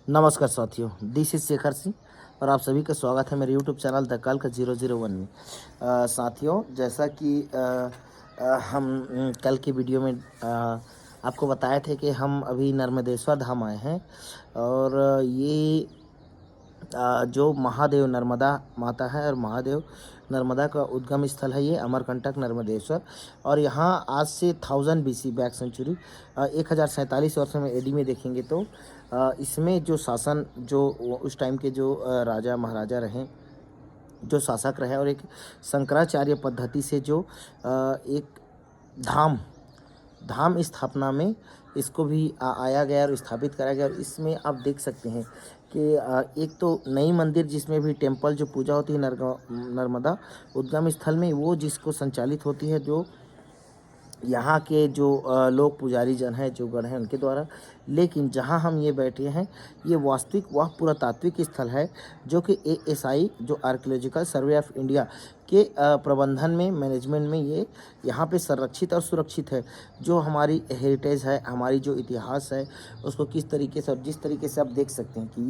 नमस्कार साथियों, this is Shekhar Singh और आप सभी का स्वागत है मेरे यूट्यूब चैनल द कल का 001 में। साथियों, जैसा कि हम कल की वीडियो में आपको बताए थे कि हम अभी नर्मदेश्वर धाम आए हैं और ये जो महादेव नर्मदा माता है और महादेव नर्मदा का उद्गम स्थल है ये अमरकंटक नर्मदेश्वर। और यहाँ आज से 1000 BC बैक सेंचुरी 1047 वर्ष में एडी में देखेंगे तो इसमें जो शासन जो उस टाइम के जो राजा महाराजा रहे, जो शासक रहे और एक शंकराचार्य पद्धति से जो एक धाम स्थापना में इसको भी आया गया और स्थापित करा गया। और इसमें आप देख सकते हैं कि एक तो नई मंदिर जिसमें भी टेंपल जो पूजा होती है नर्मदा उद्गम स्थल में, वो जिसको संचालित होती है जो यहाँ के जो लोग पुजारी जन हैं, जो गण हैं, उनके द्वारा। लेकिन जहाँ हम ये बैठे हैं ये वास्तविक वह पुरातात्विक स्थल है जो कि ASI जो आर्कियोलॉजिकल सर्वे ऑफ इंडिया के प्रबंधन में, मैनेजमेंट में ये यहाँ पे संरक्षित और सुरक्षित है। जो हमारी हेरिटेज है, हमारी जो इतिहास है, उसको किस तरीके से और जिस तरीके से आप देख सकते हैं कि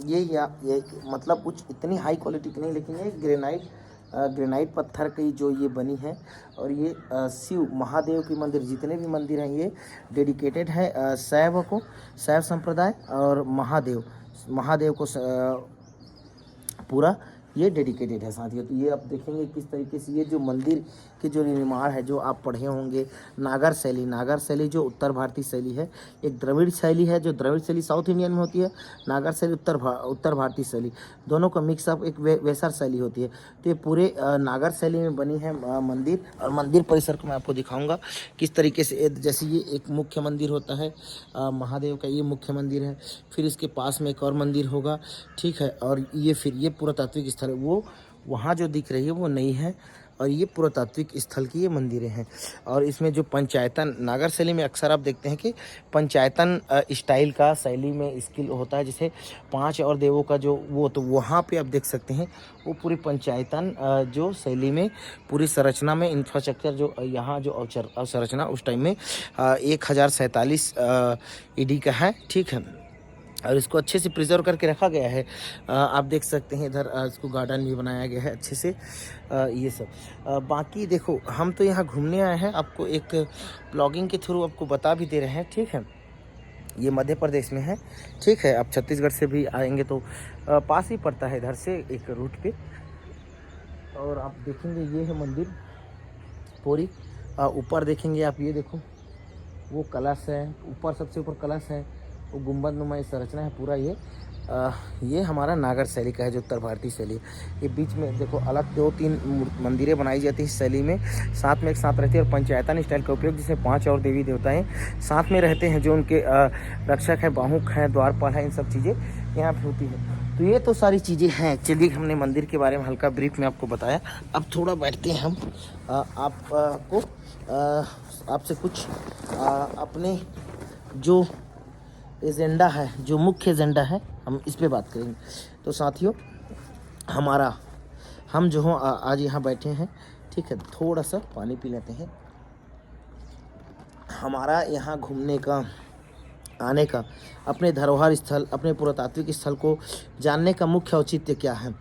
ये मतलब कुछ इतनी हाई क्वालिटी की नहीं, लेकिन ये ग्रेनाइट पत्थर की जो ये बनी है। और ये शिव महादेव की मंदिर, जितने भी मंदिर हैं ये डेडिकेटेड है शैव संप्रदाय और महादेव को पूरा ये डेडिकेटेड है साथियों। तो ये आप देखेंगे किस तरीके से ये जो मंदिर के जो निर्माण है, जो आप पढ़े होंगे नागर शैली जो उत्तर भारतीय शैली है, एक द्रविड़ शैली है जो द्रविड़ शैली साउथ इंडियन में होती है, नागर शैली उत्तर भारतीय शैली, दोनों का मिक्सअप एक वैसर शैली होती है। तो ये पूरे नागर शैली में बनी है मंदिर। और मंदिर परिसर को मैं आपको दिखाऊंगा किस तरीके से। जैसे ये एक मुख्य मंदिर होता है महादेव का, ये मुख्य मंदिर है, फिर इसके पास में एक और मंदिर होगा, ठीक है। और ये फिर ये पुरातात्विक स्थल है, वो वहाँ जो दिख रही है वो नहीं है, और ये पुरातात्विक स्थल की ये मंदिरें हैं। और इसमें जो पंचायतन नागर शैली में अक्सर आप देखते हैं कि पंचायतन स्टाइल का शैली में स्किल होता है, जैसे 5 और देवों का जो वो, तो वहाँ पे आप देख सकते हैं वो पूरी पंचायतन जो शैली में पूरी संरचना में इंफ्रास्ट्रक्चर जो यहाँ जो अवसंरचना उस टाइम में 1047 AD का है, ठीक है। और इसको अच्छे से प्रिजर्व करके रखा गया है। आप देख सकते हैं इधर इसको गार्डन भी बनाया गया है अच्छे से। ये सब बाकी देखो, हम तो यहाँ घूमने आए हैं, आपको एक ब्लॉगिंग के थ्रू आपको बता भी दे रहे हैं, ठीक है। ये मध्य प्रदेश में है, ठीक है। आप छत्तीसगढ़ से भी आएंगे तो पास ही पड़ता है इधर से एक रूट पे। और आप देखेंगे ये है मंदिर पूरी। ऊपर देखेंगे आप, ये देखो वो कलश है, ऊपर सबसे ऊपर कलश है, वो गुंबद नुमा संरचना है पूरा। ये हमारा नागर शैली का है जो उत्तर भारतीय शैली। ये बीच में देखो अलग 2-3 मंदिरें बनाई जाती है इस शैली में, साथ में एक साथ रहती है। और पंचायतन स्टाइल का उपयोग, जिसमें 5 और देवी देवताएं साथ में रहते हैं, जो उनके रक्षक हैं, बाहुक हैं, द्वारपाल हैं, इन सब चीज़ें यहाँ पर होती है। तो ये तो सारी चीज़ें हैं। चलिए, हमने मंदिर के बारे में हल्का ब्रीफ में आपको बताया। अब थोड़ा बैठते हैं हम, आपको आपसे कुछ अपने जो एजेंडा है, जो मुख्य एजेंडा है, हम इस पे बात करेंगे। तो साथियों, हम जो हो आज यहाँ बैठे हैं, ठीक है, थोड़ा सा पानी पी लेते हैं। हमारा यहाँ घूमने का, आने का, अपने धरोहर स्थल, अपने पुरातात्विक स्थल को जानने का मुख्य औचित्य क्या है,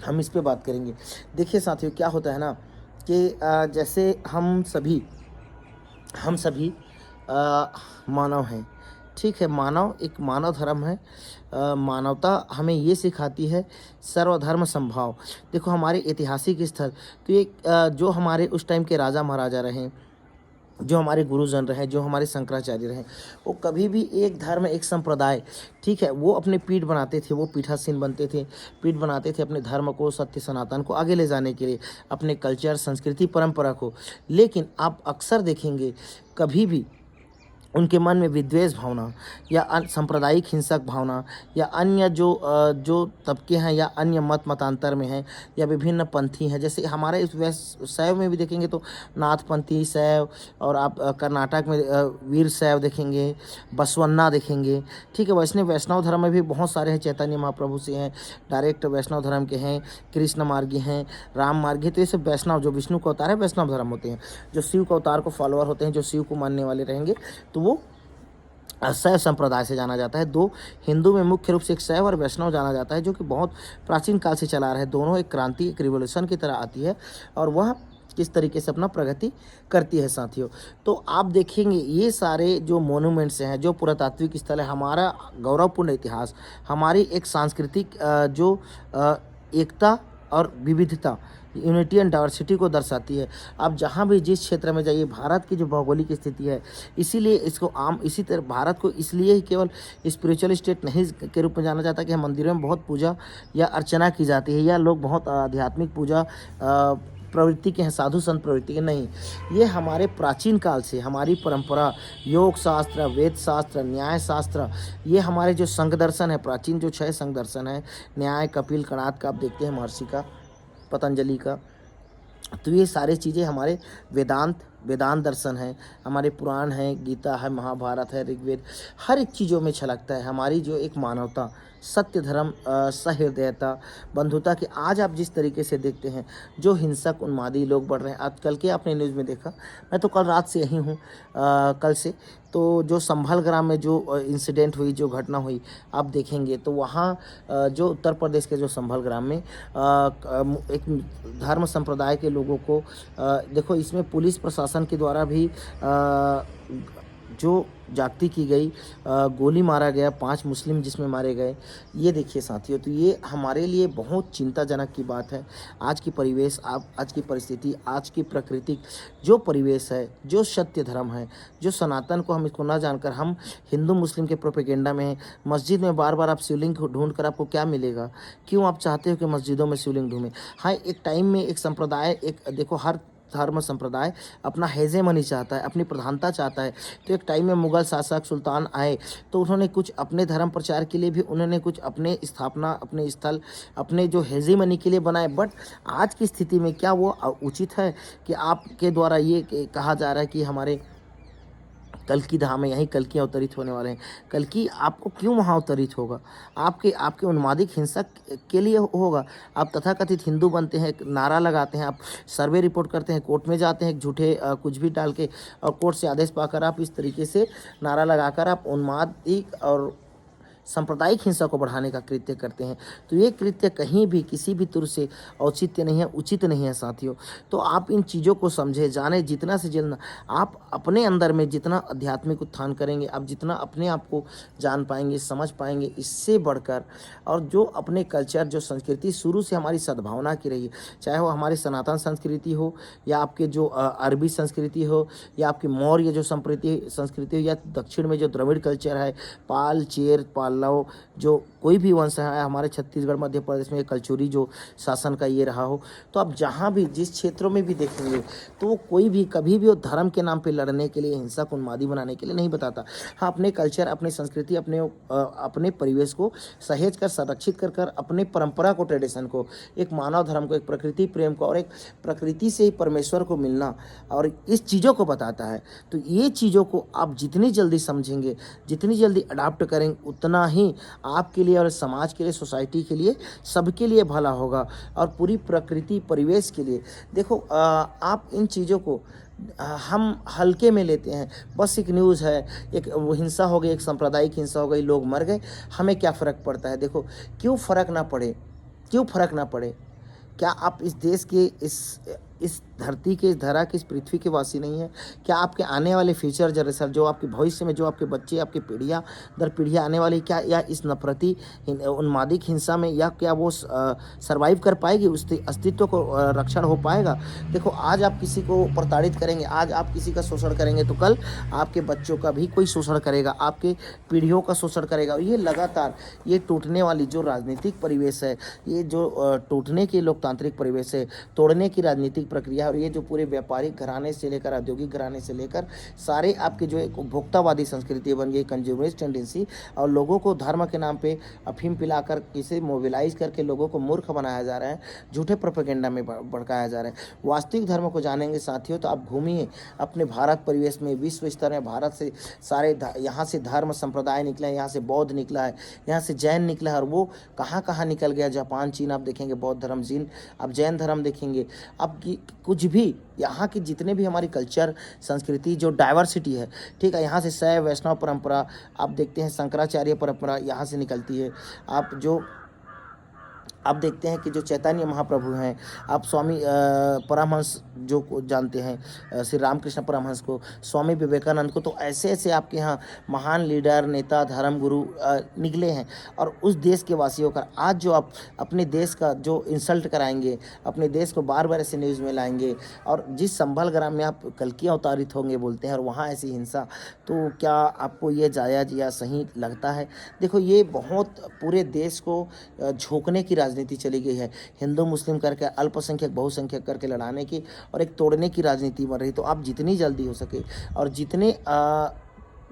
हम इस पे बात करेंगे। देखिए साथियों, क्या होता है ना कि जैसे हम सभी मानव हैं, ठीक है। मानव एक मानव धर्म है। मानवता हमें ये सिखाती है सर्वधर्म संभाव। देखो हमारे ऐतिहासिक स्थल, तो ये जो हमारे उस टाइम के राजा महाराजा रहे, जो हमारे गुरुजन रहे, जो हमारे शंकराचार्य रहे, वो कभी भी एक धर्म, एक संप्रदाय, ठीक है, वो अपने पीठ बनाते थे, वो पीठासीन बनते थे, पीठ बनाते थे अपने धर्म को, सत्य सनातन को आगे ले जाने के लिए, अपने कल्चर, संस्कृति, परंपरा को। लेकिन आप अक्सर देखेंगे कभी भी उनके मन में विद्वेष भावना या सांप्रदायिक हिंसक भावना या अन्य जो तबके हैं या अन्य मतांतर में हैं या विभिन्न पंथी हैं, जैसे हमारे इस शैव में भी देखेंगे तो नाथपंथी शैव, और आप कर्नाटक में वीर शैव देखेंगे, बसवन्ना देखेंगे, ठीक है। वैष्णव धर्म में भी बहुत सारे हैं, चैतन्य महाप्रभु से हैं, डायरेक्ट वैष्णव धर्म के हैं, कृष्ण मार्गी हैं, राम मार्गी। तो ये सब वैष्णव, जो विष्णु का अवतार है, वैष्णव धर्म होते हैं। जो शिव का अवतार को फॉलोअर होते हैं, जो शिव को मानने वाले रहेंगे, तो वो शैव संप्रदाय से जाना जाता है। दो, हिंदू में मुख्य रूप से एक शैव और वैष्णव जाना जाता है, जो कि बहुत प्राचीन काल से चला आ रहा है। दोनों एक क्रांति, एक रिवॉल्यूशन की तरह आती है और वह किस तरीके से अपना प्रगति करती है साथियों। तो आप देखेंगे ये सारे जो मोन्यूमेंट्स हैं, जो पुरातात्विक स्थल है, हमारा गौरवपूर्ण इतिहास, हमारी एक सांस्कृतिक एकता और विविधता, यूनिटी एंड डाइवर्सिटी को दर्शाती है। आप जहाँ भी जिस क्षेत्र में जाइए, भारत की जो भौगोलिक स्थिति है, इसीलिए इसको इसी तरह भारत को इसलिए ही केवल स्पिरिचुअल स्टेट नहीं के रूप में जाना जाता कि मंदिरों में बहुत पूजा या अर्चना की जाती है, या लोग बहुत आध्यात्मिक पूजा प्रवृत्ति के हैं, साधु संत प्रवृत्ति के नहीं। ये हमारे प्राचीन काल से हमारी परंपरा, योग शास्त्र, वेद शास्त्र, न्याय शास्त्र, ये हमारे जो संघ दर्शन है, प्राचीन जो 6 संघ दर्शन है, न्याय, कपिल, कणाद का आप देखते हैं, महर्षि का, पतंजलि का, तो ये सारी चीज़ें हमारे वेदांत दर्शन है, हमारे पुराण हैं, गीता है, महाभारत है, ऋग्वेद, हर एक चीज़ों में छलकता है हमारी जो एक मानवता, सत्य, धर्म, सहृदयता, बंधुता की। आज आप जिस तरीके से देखते हैं जो हिंसक उन्मादी लोग बढ़ रहे हैं, आज कल के आपने न्यूज़ में देखा, मैं तो कल रात से यहीं हूँ, कल से, तो जो संभल ग्राम में जो इंसिडेंट हुई, जो घटना हुई, आप देखेंगे तो वहाँ जो उत्तर प्रदेश के जो संभल ग्राम में एक धर्म संप्रदाय के लोगों को देखो, इसमें पुलिस प्रशासन के द्वारा भी जो जागती की गई, गोली मारा गया, 5 मुस्लिम जिसमें मारे गए। ये देखिए साथियों, तो ये हमारे लिए बहुत चिंताजनक की बात है। आज की परिवेश, आज की परिस्थिति, आज की प्राकृतिक जो परिवेश है, जो सत्य धर्म है, जो सनातन को हम इसको ना जानकर हम हिंदू मुस्लिम के प्रोपेगेंडा में हैं। मस्जिद में बार बार आप शिवलिंग ढूंढ कर आपको क्या मिलेगा? क्यों आप चाहते हो कि मस्जिदों में शिवलिंग ढूंढें? हाँ, एक टाइम में एक संप्रदाय, एक देखो, हर धर्म संप्रदाय अपना हेजेमनी चाहता है, अपनी प्रधानता चाहता है। तो एक टाइम में मुगल शासक सुल्तान आए, तो उन्होंने कुछ अपने धर्म प्रचार के लिए भी उन्होंने कुछ अपने स्थापना, अपने स्थल, अपने जो हेजेमनी के लिए बनाए। बट आज की स्थिति में क्या वो उचित है कि आपके द्वारा ये कहा जा रहा है कि हमारे कल्कि धाम है, यहीं कल्कि अवतरित होने वाले हैं। कल्कि आपको क्यों वहाँ अवतरित होगा? आपके उन्मादिक हिंसक के लिए होगा। आप तथाकथित हिंदू बनते हैं, नारा लगाते हैं, आप सर्वे रिपोर्ट करते हैं, कोर्ट में जाते हैं, झूठे कुछ भी डाल के, और कोर्ट से आदेश पाकर आप इस तरीके से नारा लगाकर आप उन्मादिक और सांप्रदायिक हिंसा को बढ़ाने का कृत्य करते हैं। तो ये कृत्य कहीं भी किसी भी तरह से औचित्य नहीं है, उचित नहीं है साथियों। तो आप इन चीज़ों को समझे, जाने, जितना से जितना आप अपने अंदर में जितना आध्यात्मिक उत्थान करेंगे, आप जितना अपने आप को जान पाएंगे, समझ पाएंगे, इससे बढ़कर और जो अपने कल्चर, जो संस्कृति शुरू से हमारी सद्भावना की रही है, चाहे वो हमारी सनातन संस्कृति हो, या आपके जो अरबी संस्कृति हो, या आपकी मौर्य जो संस्कृति हो, या दक्षिण में जो द्रविड़ कल्चर है, पाल, चेर, पाल्लव, जो कोई भी वंश है हमारे छत्तीसगढ़, मध्य प्रदेश में कलचुरी जो शासन का ये रहा हो, तो आप जहाँ भी जिस क्षेत्रों में भी देखेंगे, तो वो कोई भी कभी भी वो धर्म के नाम पे लड़ने के लिए, हिंसा को उन्मादी बनाने के लिए नहीं बताता। हाँ, अपने कल्चर, अपने संस्कृति, अपने परिवेश को सहेज कर, संरक्षित कर कर, अपने परंपरा को, ट्रेडिशन को, एक मानव धर्म को, एक प्रकृति प्रेम को, और एक प्रकृति से ही परमेश्वर को मिलना, और इस चीज़ों को बताता है। तो ये चीज़ों को आप जितनी जल्दी समझेंगे, जितनी जल्दी अडाप्ट करेंगे, उतना ही आपके लिए और समाज के लिए, सोसाइटी के लिए, सबके लिए भला होगा, और पूरी प्रकृति परिवेश के लिए। देखो, आप इन चीज़ों को हम हल्के में लेते हैं। बस एक न्यूज़ है, एक हिंसा हो गई, एक सांप्रदायिक हिंसा हो गई, लोग मर गए, हमें क्या फ़र्क पड़ता है? देखो, क्यों फ़र्क ना पड़े? क्यों फ़र्क ना पड़े? क्या आप इस देश के, इस धरती के, इस धरा के, इस पृथ्वी के वासी नहीं है? क्या आपके आने वाले फ्यूचर जनरेशन, जो आपके भविष्य में जो आपके बच्चे, आपकी पीढ़ियाँ दर पीढ़ियाँ आने वाली, क्या या इस नफरती उन्मादिक हिंसा में, या क्या वो सर्वाइव कर पाएगी? उस अस्तित्व को रक्षण हो पाएगा? देखो, आज आप किसी को प्रताड़ित करेंगे, आज आप किसी का शोषण करेंगे, तो कल आपके बच्चों का भी कोई शोषण करेगा, आपके पीढ़ियों का शोषण करेगा। और ये लगातार ये टूटने वाली जो राजनीतिक परिवेश है, ये जो टूटने की लोकतांत्रिक परिवेश है, तोड़ने की राजनीतिक प्रक्रिया, और ये जो पूरे व्यापारिक घराने से लेकर औद्योगिक घराने से लेकर सारे आपके जो एक उपभोक्तावादी संस्कृति बन गई, कंज्यूमरिस्ट टेंडेंसी, और लोगों को धर्म के नाम पे अफीम पिलाकर, इसे मोबिलाइज करके लोगों को मूर्ख बनाया जा रहा है, झूठे प्रोपेगेंडा में भड़काया जा रहा है। वास्तविक धर्म को जानेंगे साथियों, तो आप घूमिए अपने भारत परिवेश में, विश्व स्तर में भारत से सारे यहाँ से धर्म संप्रदाय निकले हैं, यहाँ से बौद्ध निकला है, यहाँ से जैन निकला है, और वो कहाँ कहाँ निकल गया, जापान, चीन आप देखेंगे बौद्ध धर्म, आप जैन धर्म देखेंगे, आप कुछ कुछ भी यहाँ की जितने भी हमारी कल्चर संस्कृति जो डाइवर्सिटी है, ठीक है, यहाँ से शैव वैष्णव परंपरा, आप देखते हैं शंकराचार्य परंपरा यहाँ से निकलती है। आप देखते हैं कि जो चैतन्य महाप्रभु हैं, आप स्वामी परमहंस जो को जानते हैं, श्री रामकृष्ण परमहंस को, स्वामी विवेकानंद को, तो ऐसे ऐसे आपके यहाँ महान लीडर, नेता, धर्मगुरु निकले हैं। और उस देश के वासियों का आज जो आप अपने देश का जो इंसल्ट कराएंगे, अपने देश को बार बार ऐसे न्यूज़ में लाएंगे, और जिस संभल ग्राम में आप कल्कियाँ अवतारित होंगे बोलते हैं और वहाँ ऐसी हिंसा, तो क्या आपको ये जायज़ या सही लगता है? देखो, ये बहुत पूरे देश को झोंकने की राजनीति चली गई है, हिंदू मुस्लिम करके, अल्पसंख्यक बहुसंख्यक करके लड़ाने की और एक तोड़ने की राजनीति बन रही। तो आप जितनी जल्दी हो सके और जितने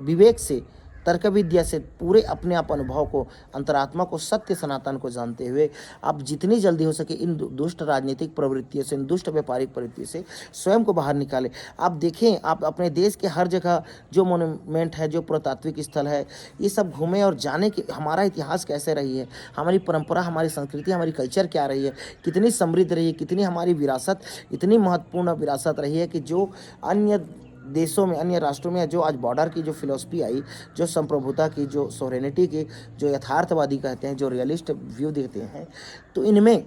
विवेक से, तर्क विद्या से, पूरे अपने आप अनुभव को, अंतरात्मा को, सत्य सनातन को जानते हुए आप जितनी जल्दी हो सके इन दुष्ट राजनीतिक प्रवृत्तियों से, इन दुष्ट व्यापारिक प्रवृत्तियों से स्वयं को बाहर निकालें। आप देखें, आप अपने देश के हर जगह जो मोन्यूमेंट है, जो पुरातात्विक स्थल है, ये सब घूमें और जाने कि हमारा इतिहास कैसे रही है, हमारी परंपरा, हमारी संस्कृति, हमारी कल्चर क्या रही है, कितनी समृद्ध रही है, कितनी हमारी विरासत इतनी महत्वपूर्ण विरासत रही है कि जो अन्य देशों में, अन्य राष्ट्रों में जो आज बॉर्डर की जो फिलॉसफी आई, जो संप्रभुता की, जो सोवरेनिटी की, जो यथार्थवादी कहते हैं, जो रियलिस्ट व्यू देते हैं, तो इनमें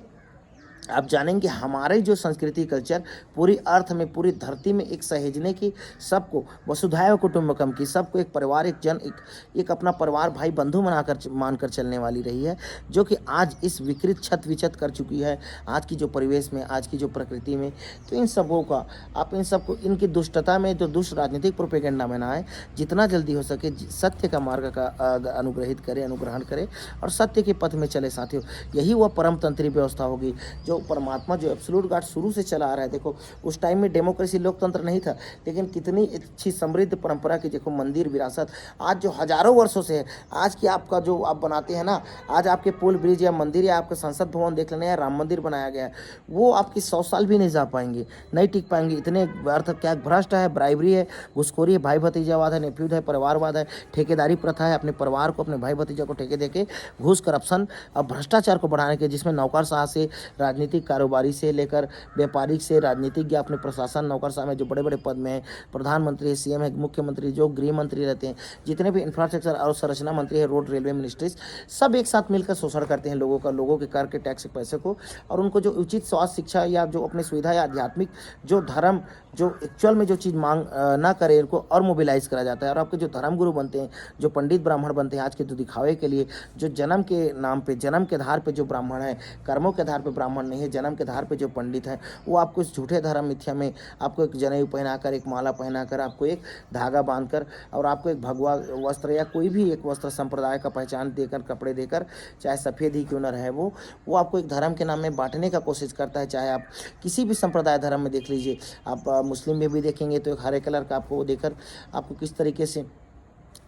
आप जानेंगे हमारे जो संस्कृति कल्चर पूरी अर्थ में, पूरी धरती में एक सहेजने की, सबको वसुधैव कुटुंबकम की, सबको एक परिवार, एक अपना परिवार, भाई बंधु मानकर चलने वाली रही है, जो कि आज इस विकृत छत विचत कर चुकी है आज की जो परिवेश में, आज की जो प्रकृति में। तो इन सबों का आप इन सबको, इनकी दुष्टता में जो दुष्ट राजनीतिक प्रोपेगेंडा में ना आए, जितना जल्दी हो सके सत्य का मार्ग का अनुग्रहित करें, अनुग्रहण करें और सत्य के पथ में चले साथियों। यही वह परम तंत्री व्यवस्था होगी जो परमात्मा, जो एब्सोल्यूट गॉड शुरू से चला आ रहा है। देखो, उस टाइम में डेमोक्रेसी, लोकतंत्र नहीं था, लेकिन कितनी अच्छी समृद्ध परंपरा की देखो मंदिर विरासत आज जो हजारों वर्षों से है। आज की आपका जो आप बनाते हैं ना, आज आपके पुल ब्रिज या मंदिर या आपका संसद भवन देख लेना, या राम मंदिर बनाया गया है, वो आपकी 100 साल भी नहीं जा पाएंगे, नहीं टिक पाएंगे। इतने अर्थ क्या भ्रष्ट है, ब्राइबरी है, घुसखोरी है, भाई भतीजावाद है, नेफ्यूज है, परिवारवाद है, ठेकेदारी प्रथा है, अपने परिवार को, अपने भाई भतीजा को ठेके देके घूस, करप्शन और भ्रष्टाचार को बढ़ाने के, जिसमें नौकरशाह से राजनीतिक कारोबारी से लेकर व्यापारिक से राजनीतिक या अपने प्रशासन नौकरशाह में जो बड़े बड़े पद में है, प्रधानमंत्री है, सीएम है, मुख्यमंत्री, जो गृह मंत्री रहते हैं, जितने भी इंफ्रास्ट्रक्चर और संरचना मंत्री है, रोड रेलवे मिनिस्ट्रीज, सब एक साथ मिलकर शोषण करते हैं लोगों का, लोगों के कर के टैक्स के पैसे को, और उनको जो उचित स्वास्थ्य, शिक्षा या जो अपनी सुविधा या आध्यात्मिक जो धर्म, जो एक्चुअल में जो चीज़ मांग ना करे, इनको और मोबिलाइज करा जाता है। और आपके जो धर्मगुरु बनते हैं, जो पंडित ब्राह्मण बनते हैं आज के तो दिखावे के लिए, जो जन्म के नाम पे, जन्म के आधार पे जो ब्राह्मण है, कर्मों के आधार पे ब्राह्मण नहीं है, जन्म के आधार पे जो पंडित है, वो आपको इस झूठे धर्म मिथ्या में आपको एक जनेऊ पहनाकर, एक माला पहनाकर, आपको एक धागा बांधकर और आपको एक भगवा वस्त्र या कोई भी एक वस्त्र संप्रदाय का पहचान देकर, कपड़े देकर, चाहे सफ़ेद ही क्यों न रहे, वो आपको एक धर्म के नाम में बांटने का कोशिश करता है। चाहे आप किसी भी संप्रदाय धर्म में देख लीजिए, आप मुस्लिम में भी देखेंगे तो एक हरे कलर का आपको देकर आपको किस तरीके से,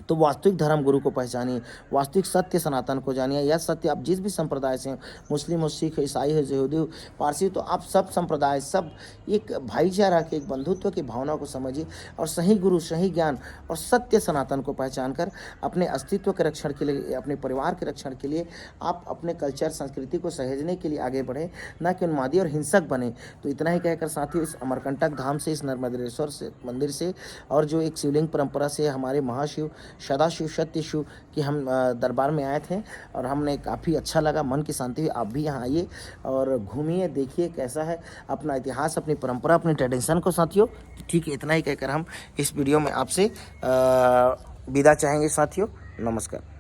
तो वास्तविक धर्म गुरु को पहचानिए, वास्तविक सत्य सनातन को जानिए। यह सत्य आप जिस भी संप्रदाय से, मुस्लिम हो, सिख हो, ईसाई हो, यहूदी हो, पारसी, तो आप सब संप्रदाय, सब एक भाईचारा के, एक बंधुत्व की भावना को समझिए और सही गुरु, सही ज्ञान और सत्य सनातन को पहचान कर अपने अस्तित्व के रक्षण के लिए, अपने परिवार के रक्षण के लिए आप अपने कल्चर संस्कृति को सहेजने के लिए आगे बढ़ें, न कि उन्मादी और हिंसक बने। तो इतना ही कहकर साथियों, इस अमरकंटक धाम से, इस नर्मदेश्वर से मंदिर से और जो एक शिवलिंग परंपरा से हमारे महाशिव सदाशिव सत्य शिव की हम दरबार में आए थे और हमने काफ़ी अच्छा लगा, मन की शांति हुई। आप भी यहाँ आइए और घूमिए, देखिए कैसा है अपना इतिहास, अपनी परंपरा, अपनी ट्रेडिशन को साथियों। ठीक है, इतना ही कहकर हम इस वीडियो में आपसे विदा चाहेंगे साथियों। नमस्कार।